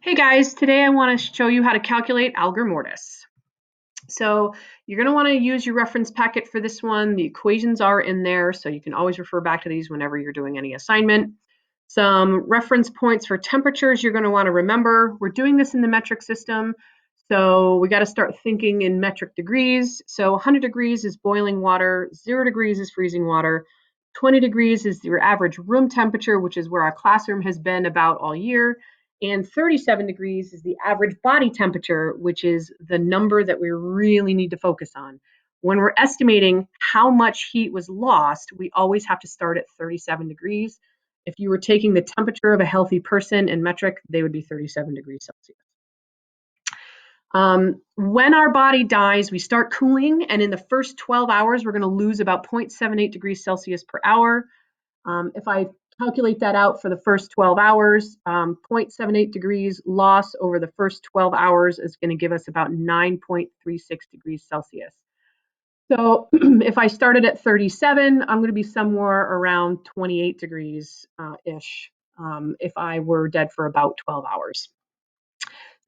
Hey guys, today I want to show you how to calculate Algor Mortis. So you're going to want to use your reference packet for this one. The equations are in there, so you can always refer back to these whenever you're doing any assignment. Some reference points for temperatures you're going to want to remember. We're doing this in the metric system, so we got to start thinking in metric degrees. So 100 degrees is boiling water, 0 degrees is freezing water, 20 degrees is your average room temperature, which is where our classroom has been about all year. And 37 degrees is the average body temperature, which is the number that we really need to focus on. When we're estimating how much heat was lost, we always have to start at 37 degrees. If you were taking the temperature of a healthy person in metric, they would be 37 degrees Celsius. When our body dies, we start cooling, and in the first 12 hours, we're going to lose about 0.78 degrees Celsius per hour. If I calculate that out for the first 12 hours, 0.78 degrees loss over the first 12 hours is going to give us about 9.36 degrees Celsius. So if I started at 37, I'm going to be somewhere around 28 degrees-ish if I were dead for about 12 hours.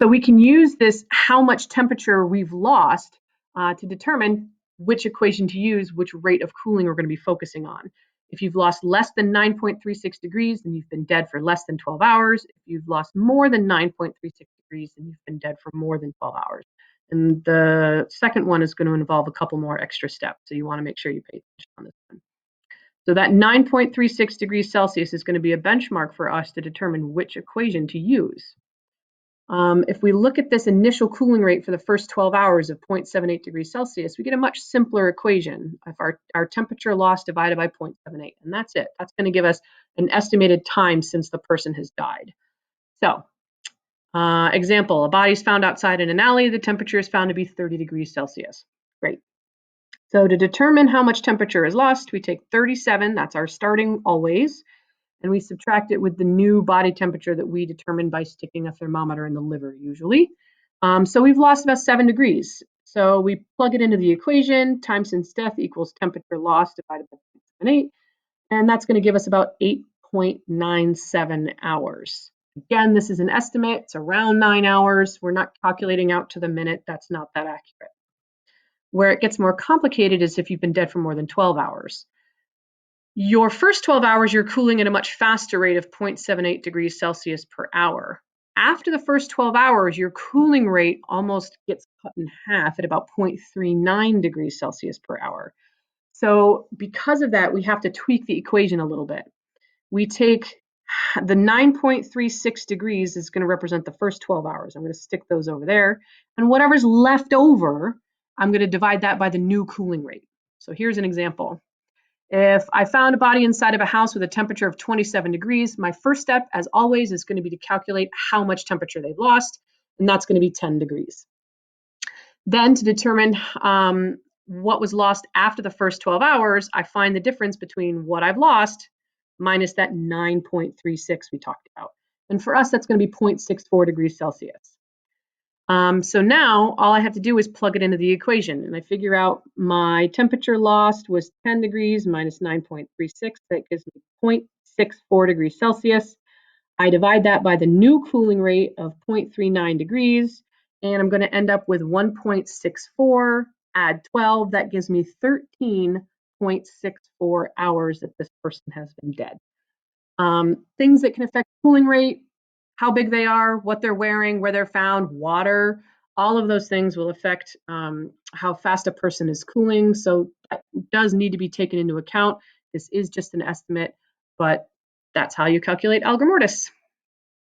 So we can use this how much temperature we've lost to determine which equation to use, which rate of cooling we're going to be focusing on. If you've lost less than 9.36 degrees, then you've been dead for less than 12 hours. If you've lost more than 9.36 degrees, then you've been dead for more than 12 hours. And the second one is going to involve a couple more extra steps, so you want to make sure you pay attention on this one. So that 9.36 degrees Celsius is going to be a benchmark for us to determine which equation to use. If we look at this initial cooling rate for the first 12 hours of 0.78 degrees Celsius, we get a much simpler equation. If our temperature loss divided by 0.78, and that's it. That's going to give us an estimated time since the person has died. So, example, a body is found outside in an alley. The temperature is found to be 30 degrees Celsius. Great. So to determine how much temperature is lost, we take 37, that's our starting always, and we subtract it with the new body temperature that we determine by sticking a thermometer in the liver usually. So we've lost about 7 degrees. So we plug it into the equation, time since death equals temperature lost divided by 0.78, and that's going to give us about 8.97 hours. Again, this is an estimate, it's around 9 hours. We're not calculating out to the minute, that's not that accurate. Where it gets more complicated is if you've been dead for more than 12 hours. Your first 12 hours, you're cooling at a much faster rate of 0.78 degrees Celsius per hour. After the first 12 hours, your cooling rate almost gets cut in half at about 0.39 degrees Celsius per hour. So because of that, we have to tweak the equation a little bit. We take the 9.36 degrees is going to represent the first 12 hours. I'm going to stick those over there. And whatever's left over, I'm going to divide that by the new cooling rate. So here's an example. If I found a body inside of a house with a temperature of 27 degrees, my first step, as always, is going to be to calculate how much temperature they've lost, and that's going to be 10 degrees. Then to determine what was lost after the first 12 hours, I find the difference between what I've lost minus that 9.36 we talked about. And for us, that's going to be 0.64 degrees Celsius. So now all I have to do is plug it into the equation, and I figure out my temperature lost was 10 degrees minus 9.36. That gives me 0.64 degrees Celsius. I divide that by the new cooling rate of 0.39 degrees, and I'm going to end up with 1.64, add 12. That gives me 13.64 hours that this person has been dead. Things that can affect cooling rate, how big they are, what they're wearing, where they're found, water, all of those things will affect how fast a person is cooling. So that does need to be taken into account. This is just an estimate, but that's how you calculate Algor Mortis.